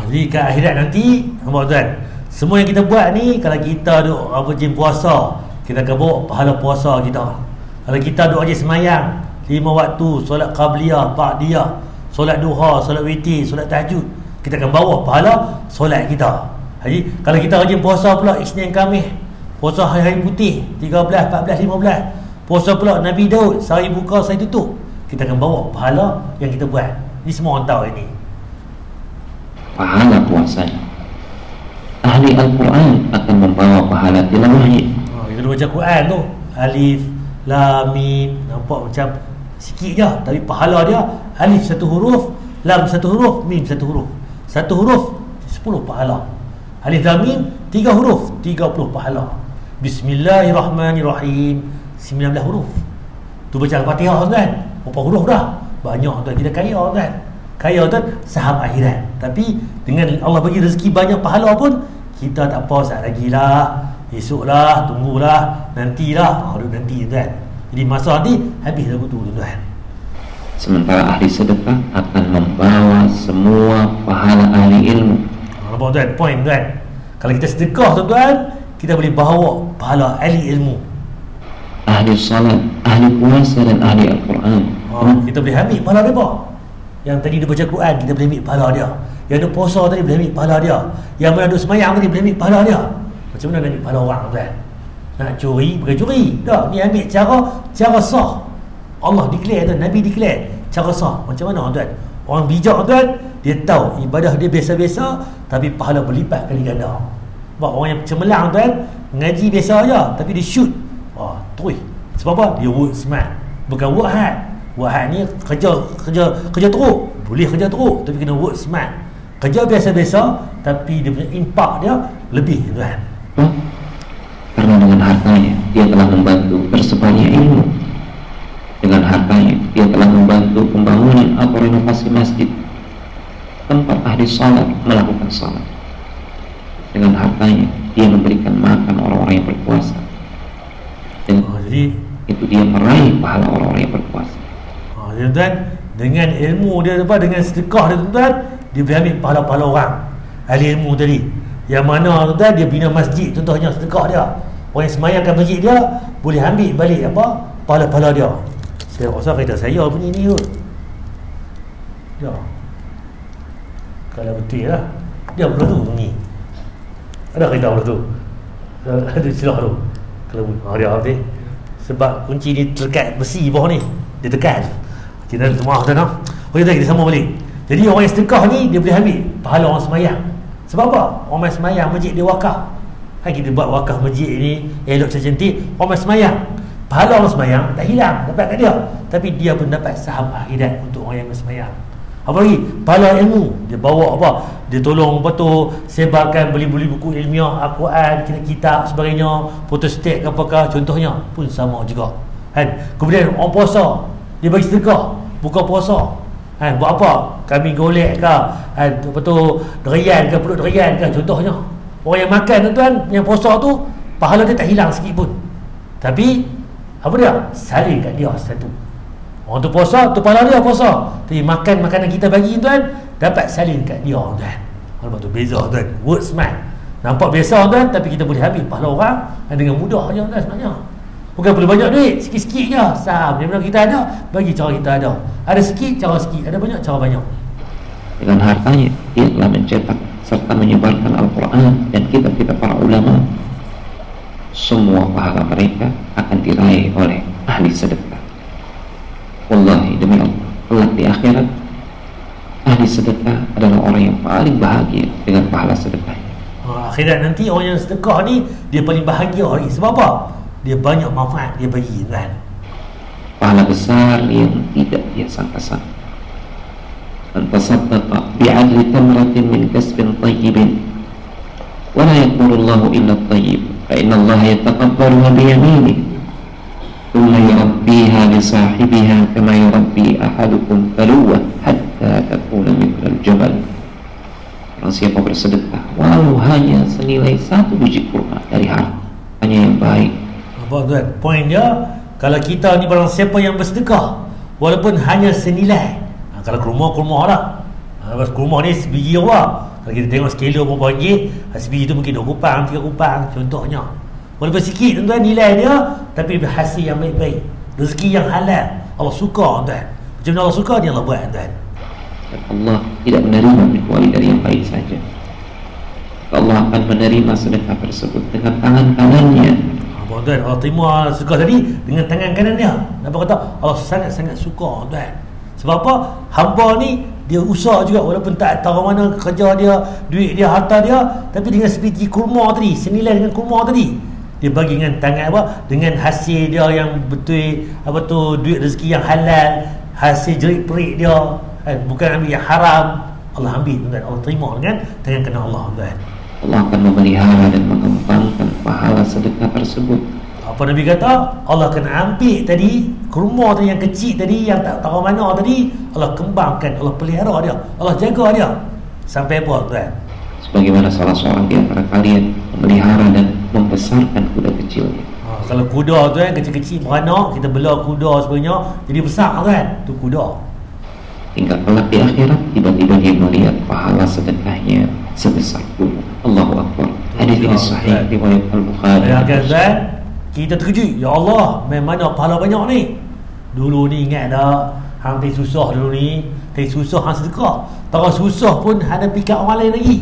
Jadi ke akhirat nanti, nampak tuan, semua yang kita buat ni, kalau kita duk rajin puasa, kita akan bawa pahala puasa kita. Kalau kita duk rajin semayang 5 waktu, solat qabliyah, ba'diyah, solat duha, solat witir, solat tahajud, kita akan bawa pahala solat kita. Jadi kalau kita rajin puasa pula Isnin Khamis, puasa hari-hari putih 13, 14, 15, puasa pula Nabi Daud, sehari buka sehari tutup, kita akan bawa pahala yang kita buat. Ini semua orang tahu ini. Pahala puasanya. Ahli Al-Quran akan membawa pahala tilawahnya. Kita baca Quran tu, alif, lam, mim, nampak macam sikit je, tapi pahala dia alif 1 huruf, lam 1 huruf, mim 1 huruf. Satu huruf 10 pahala. Alif Lam Mim 3 huruf 30 pahala. Bismillahirrahmanirrahim 19 huruf. Tu baca Al-Fatihah tuan. Berapa huruf dah? Banyak tuan. Kita kaya tuan. Kaya tuan saham akhirat. Tapi dengan Allah bagi rezeki banyak pahala pun, kita tak apa, saat lagi lah, esoklah, tunggulah, nantilah. Nanti tuan. Jadi masa nanti habis lagu tu tuan. Sementara ahli sedekah akan membawa semua pahala ahli ilmu. Nampak tuan? Point tuan. Kalau kita sedekah tuan, kita boleh bawa pahala ahli ilmu, ahli salat, ahli puasa dan ahli Al-Quran. Kita boleh ambil pahala dia. Yang tadi dia baca Quran, kita boleh ambil pahala dia. Yang dia puasa tadi boleh ambil pahala dia. Yang mana duk semayang tadi boleh ambil pahala dia. Macam mana nak ambil pahala orang tuan? Nak curi, bukan curi. Tak, ni ambil cara sah. Allah declare tuan, Nabi declare cara sah. Macam mana tuan? Orang bijak tuan, dia tahu ibadah dia biasa-biasa, tapi pahala berlipat kali ganda. Sebab orang yang cemerlang tuan, ngaji biasa aja, tapi dia shoot. Terus. Sebab apa? Dia work smart, bukan work hard. Work hard ni kerja teruk. Boleh kerja teruk, tapi kena work smart. Kerja biasa-biasa, tapi dia punya impak dia lebih tuan. Karena dengan hartanya dia telah membantu tersebarnya ilmu. Dengan hartanya dia telah membantu pembangunan atau renovasi masjid, tempat ahli salat melakukan salat. Dengan hartanya dia memberikan makan orang-orang yang berpuasa. Dan Jadi itu dia meraih pahala orang-orang yang berpuasa. Tuan, dengan ilmu dia dengan sedekah dia tuan, dia boleh ambil pahala-pahala orang ahli ilmu tadi. Yang mana tuan, dia bina masjid contohnya, sedekah dia. Orang yang semayangkan masjid dia boleh ambil balik apa? Pahala-pahala dia. Saya rasa kereta saya punya ni kot. Ya. Kalau betul lah, dia belah tu bunyi. Ada kereta belah tu. Ada silah tu. Kalau dia apa ni? Sebab kunci ni terdekat besi bawah ni, dia tekan. Kita maaf tuan. Okey, kita sambung balik. Jadi orang yang sedekah ni dia boleh ambil pahala orang semayang. Sebab apa? Orang yang semayang masjid dia wakaf. Kita buat wakaf masjid ni elok cantik, orang yang semayang, pahala orang semayang tak hilang, dapat kat dia, tapi dia pun dapat saham akhirat untuk orang yang semayang. Apa lagi? Pahala ilmu. Dia bawa apa? Dia tolong sebarkan, beli buku ilmiah, Al-Quran, kitab sebagainya, photostat ke apakah, contohnya pun sama juga. Kemudian orang puasa, dia bagi sedekah, buka puasa. Buat apa? Kami golek ke, derian ke, perut derian ke, contohnya. Orang yang makan tuan, yang puasa tu, pahala dia tak hilang sikit pun. Tapi apa dia? Salin kat dia satu. Orang tu puasa, tu pahala dia puasa. Tapi makan makanan kita bagi tuan, dapat salin kat dia tuan. Lepas tu beza tuan. Work smart. Nampak biasa tuan, tapi kita boleh ambil pahala orang dengan mudah je tuan sebenarnya. Bukan perlu banyak duit, sikit-sikit je. Saham yang mana kita ada, bagi cara kita ada. Ada sikit, cara sikit. Ada banyak, cara banyak. Dengan hartanya dia telah mencetak serta menyebarkan Al-Quran dan kitab-kitab para ulama. Semua pahala mereka akan diraih oleh ahli sedekah. Wallahi demi Allah, kelak di akhirat ahli sedekah adalah orang yang paling bahagia dengan pahala sedekahnya. Akhirat nanti orang yang sedekah ni dia paling bahagia hari. Sebab apa? Dia banyak manfaat dia bagi kan. Pahala besar yang tidak dia sangka-sangka. Antasaddaqa bi'adli tamratin min kasbin tayyibin wa la yaqulu Allahu illa tayyib fa inna Allah yataqabbaluha bi yaminih thumma yurabbiha li sahibiha kama yurabbi ahadukum faluwa hatta takuna mithla al-jabal. Orang siapa bersedekah walau hanya senilai 1 biji kurma dari harta, hanya yang baik. Apa tuan? Poin dia, kalau kita ni barang siapa yang bersedekah walaupun hanya senilai, kalau kurma lah, kurma ni sebiji apa? Kalau kita tengok sekilo berapa ringgit, sebiji tu mungkin 2 kupang, 3 kupang contohnya. Walaupun sikit tuan nilai dia, tapi hasil yang baik-baik, rezeki yang halal. Allah suka tuan. Macam mana Allah suka, dia Allah buat tuan. Dan Allah tidak menerima kecuali dari yang baik saja. Allah akan menerima sedekah tersebut dengan tangan kanannya. Apa tuan? Allah terima sedekah tadi dengan tangan kanan dia. Nampak kata Allah sangat-sangat suka tuan. Sebab apa? Hamba ni dia usaha juga, walaupun tak tahu mana kerja dia, duit dia, harta dia, tapi dengan sebiji kurma tadi, senilai dengan kurma tadi, dia bagi dengan tangan apa? Dengan hasil dia yang betul, duit rezeki yang halal, hasil jerit-perit dia, bukan ambil yang haram. Allah ambil tuan, Allah terima dengan tangan kanan Allah tuan. Allah akan memelihara dan mengembangkan pahala sedekah tersebut. Apa Nabi kata? Allah akan ambil tadi kurma tadi yang kecil tadi, yang tak tahu mana tadi, Allah kembangkan, Allah pelihara dia, Allah jaga dia sampai apa tuan? Sebagaimana salah seorang di antara kalian memelihara dan membesarkan kuda kecilnya. Kalau kuda tu kan kecil-kecil beranak, kita bela kuda sebenarnya jadi besar kan, tu kuda. Hingga kelak di akhirat tiba-tiba dia melihat pahala sedekahnya sebesar gunung. Allahu Akbar. Hadis ini sahih riwayat Al-Bukhari. Ya kan, kita terkejut, ya Allah, mana pahala banyak ni. Dulu ni ingat dah, hang teh susah dulu ni, teh susah hang sedekah. Tahu susah pun hang pikat orang lain lagi.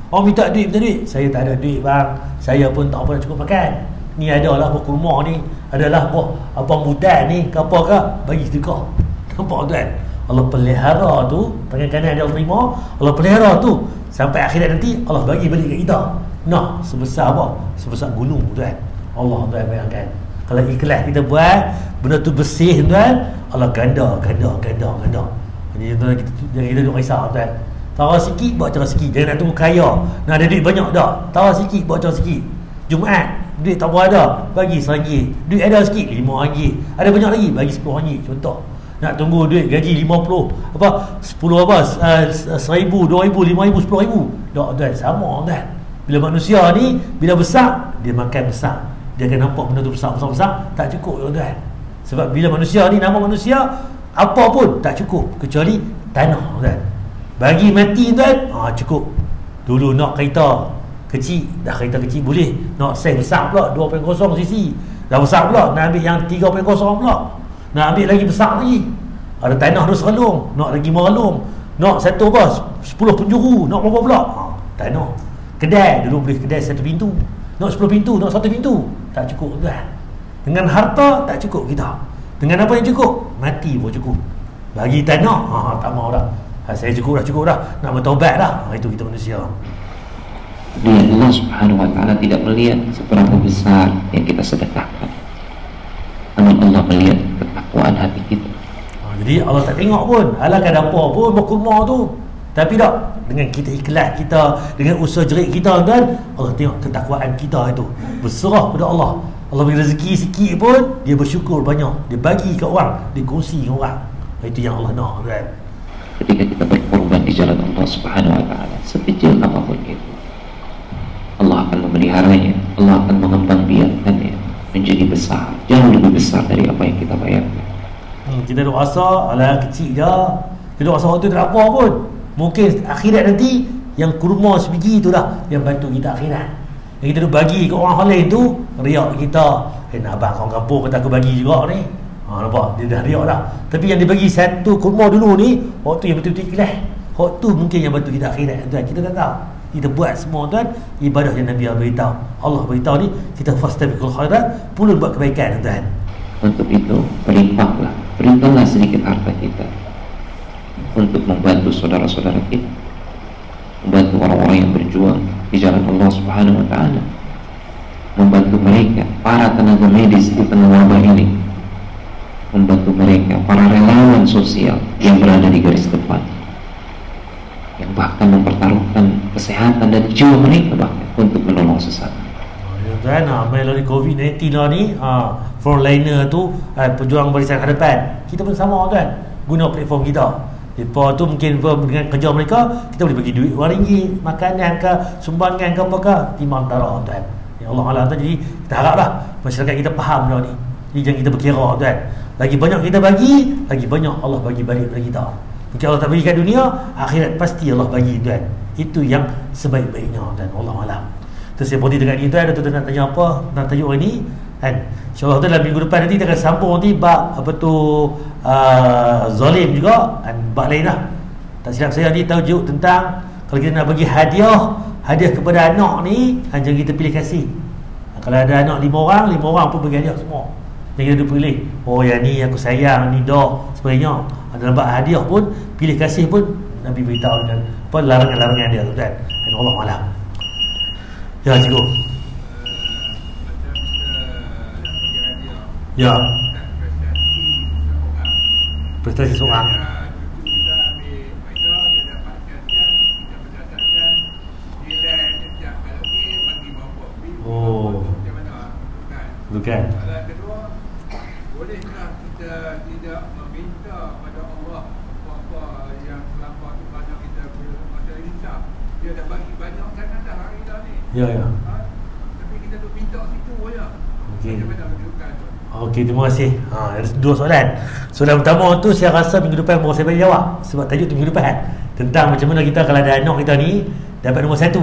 Orang minta duit, saya tak ada duit bang, saya pun tak apa nak cukup makan. Ni adalah buah kurma ni, adalah buah mudan ni, ke apa ke, bagi sedekah. Nampak tuan? Allah pelihara tu, tangan kanan dia Allah terima, Allah pelihara tu sampai akhirat nanti Allah bagi balik kat kita. Nah, sebesar apa? Sebesar gunung tuan. Allah tuan bayangkan. Kalau ikhlas kita buat benda tu bersih tuan, Allah ganda. Jadi tuan, kita duk risau tuan. Tahu sikit buat cara sikit, jangan nak tunggu kaya. Nak ada duit banyak dah. Tahu sikit buat cara sikit. Jumaat duit tak berada, bagi RM1. Duit ada sikit, RM5. Ada banyak lagi, bagi RM10. Contoh. Nak tunggu duit gaji 50 apa 10 apa 1000, 2000, 5000, 10000. Tak tuan, sama tuan. Bila manusia ni bila besar dia makan besar, dia akan nampak benda tu besar, tak cukup tuan. Sebab bila manusia ni nama manusia apa pun tak cukup kecuali tanah tuan. Bagi mati tuan, cukup. Dulu nak kereta kecil, dah kereta kecil boleh. Nak saiz besar pula 2.0 cc. Dah besar pula, nak ambil yang 3.0 pula. Nak ambil lagi besar lagi. Ada tanah 2 seralung, nak lagi meralung. Nak satu apa? 10 penjuru, nak berapa pula? Tanah. Kedai, dulu boleh kedai 1 pintu. Nak 10 pintu, nak 1 pintu. Tak cukup tuan. Dengan harta tak cukup kita. Dengan apa yang cukup? Mati pun cukup. Bagi tanah, tak mau dah. Saya cukup dah. Nak bertaubat dah. Itu kita manusia. Dia Allah Subhanahu wa taala tidak melihat seberapa besar yang kita sedekahkan. Namun Allah melihat ketakwaan hati kita. Jadi Allah tak tengok pun, alahkan apa pun berkurma tu. Tapi tak, dengan kita ikhlas kita, dengan usaha jerit kita kan, Allah tengok ketakwaan kita itu. Berserah pada Allah. Allah bagi rezeki sikit pun, dia bersyukur banyak. Dia bagi ke orang, dia kongsi ke orang. Itu yang Allah nak kan. Ketika kita berkorban di jalan Allah Subhanahu wa taala, sekecil apapun itu, Allah akan memeliharanya, Allah akan mengembangbiakannya menjadi besar, jauh lebih besar dari apa yang kita bayangkan. Kita duk rasa alah kecil je, kita duk rasa waktu tak apa pun. Mungkin akhirat nanti yang kurma sebiji itulah yang bantu kita akhirat. Yang kita duk bagi ke orang lain tu riak kita. Nak abang kawan kampung kata aku bagi juga ni. Nampak dia dah riak dah. Tapi yang dia bagi satu kurma dulu ni, waktu yang betul-betul ikhlas. Waktu mungkin yang bantu kita akhirat tuan. Kita tak tahu. Kita buat semua tuan ibadah yang Nabi beritahu. Allah beritahu ni kita fastabiqul khairat, pulun buat kebaikan tuan. Untuk itu berikanlah sedikit harta kita untuk membantu saudara-saudara kita, membantu orang-orang yang berjuang di jalan Allah Subhanahu wa taala, membantu mereka para tenaga medis di tengah wabah ini, membantu mereka para relawan sosial yang berada di garis depan, yang bahkan mempertaruhkan kesehatan dan jiwa mereka bahkan untuk menolong sesama. Kan melalui COVID-19 lah ni, frontliner tu pejuang barisan hadapan. Kita pun sama kan, guna platform kita. Lepas tu mungkin dengan kerja mereka, kita boleh bagi duit RM1, makanan ke, sumbangan ke apa ke, timbang tarak tuan. Ya Allah Allah tuan. Jadi kita haraplah masyarakat kita faham benda ni. Jadi jangan kita berkira tuan. Lagi banyak kita bagi, lagi banyak Allah bagi balik kepada kita. Mungkin Allah tak bagi kat dunia, akhirat pasti Allah bagi tuan. Itu yang sebaik-baiknya tuan. Allah Allah. Terus saya berhenti dekat ni tuan, tuan nak tanya apa tentang tajuk ini kan. InsyaAllah dalam minggu depan nanti kita akan sambung nanti bab apa tu zalim juga dan bab lain lah. Tak silap saya ni tajuk tentang kalau kita nak bagi hadiah kepada anak ni, jangan kita pilih kasih. Kalau ada anak 5 orang pun bagi hadiah semua. Yang kita pilih, oh yang ni aku sayang, ni dah sebagainya. Dalam bab hadiah pun, pilih kasih pun Nabi beritahu dengan apa larangan-larangan dia tuan. Dan Allah Alam. Ya cikgu. Ya. Prestasi seorang. Bukan. Soalan kedua, bolehkah kita tidak meminta pada Allah apa-apa yang terlambat tu banyak kita masa hisab? Dia dah bagi banyak kan dah hari dah ni. Ya, ya. Tapi kita tu minta situ je. Okey. Macam mana rujukan tu? Okey, terima kasih. Ada dua soalan. Soalan pertama tu saya rasa minggu depan baru saya boleh jawab. Sebab tajuk tu minggu depan. Tentang macam mana kita kalau ada anak kita ni dapat nombor 1.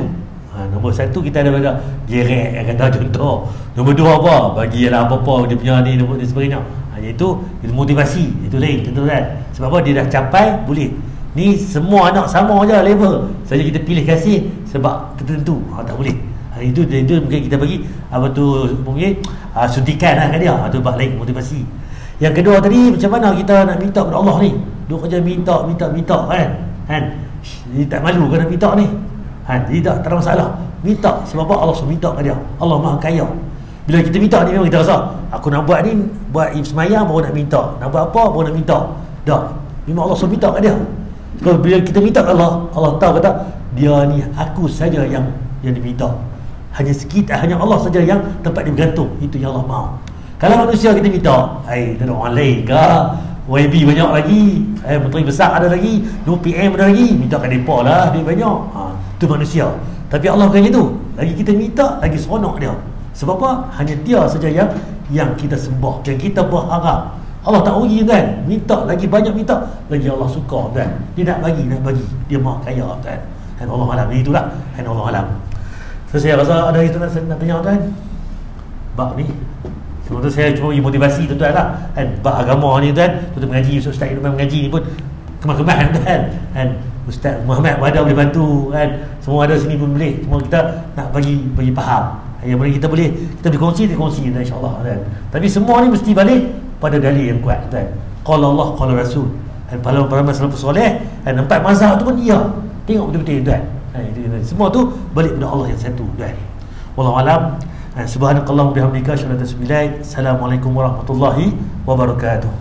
Nombor 1 kita ada pada gerek yang kata contoh. Nombor 2 apa? Bagilah apa-apa dia punya ni nombor ni sebagainya. Iaitu motivasi. Itu lain, tentu kan. Sebab apa dia dah capai boleh. Ni semua anak sama je level. Saja kita pilih kasih sebab tertentu. Tak boleh. Itu mungkin kita bagi apa tu mungkin suntikan lah kat dia. Itu bab lain motivasi. Yang kedua tadi macam mana kita nak minta kepada Allah ni? Duk kerja minta kan? Dia tak malu kena minta ni. Jadi tak ada masalah. Minta sebab apa Allah suruh minta kat dia. Allah Maha Kaya. Bila kita minta ni memang kita rasa aku nak buat ni, buat sembahyang baru nak minta. Nak buat apa baru nak minta. Dah. Memang Allah suruh minta kat dia. Kalau bila kita minta kat Allah, Allah tahu kata dia ni aku saja yang diminta. Hanya Allah saja yang tempat dia bergantung. Itu yang Allah mahu. Kalau manusia kita minta, tak ada orang lain ke? YB banyak lagi, menteri besar ada lagi, 2 PM ada lagi, minta kat mereka lah, dia banyak. Itu manusia. Tapi Allah bukan itu. Lagi kita minta, lagi seronok dia. Sebab apa? Hanya dia saja yang kita sembah, yang kita berharap. Allah tak uji kan? Minta lagi banyak minta, lagi Allah suka kan? Dia nak bagi. Dia Maha Kaya kan? Dan Allah alam. Itulah. Dan Allah alam. So saya rasa ada itu nak tanya tuan. Bab ni. Sebenarnya saya cuma bagi motivasi tuan-tuan lah. Kan? Bab agama ni tuan. Tuan mengaji, Ustaz Ilman mengaji ni pun kemah-kemah kan? Ustaz Muhammad ada boleh bantu kan? Semua ada sini pun boleh. Cuma kita nak bagi faham. Yang boleh kita boleh kongsi insya-Allah kan. Tapi semua ni mesti balik pada dalil yang kuat kan. Qala Allah qala Rasul. Dan para salafus soleh dan 4 mazhab tu pun dia. Tengok betul-betul tuan. Semua tu balik pada Allah yang satu tuan. Wallahu alam. Subhanakallahumma bihamdika asyhadu an la ilaha illa anta astaghfiruka wa atubu ilaik. Assalamualaikum warahmatullahi wabarakatuh.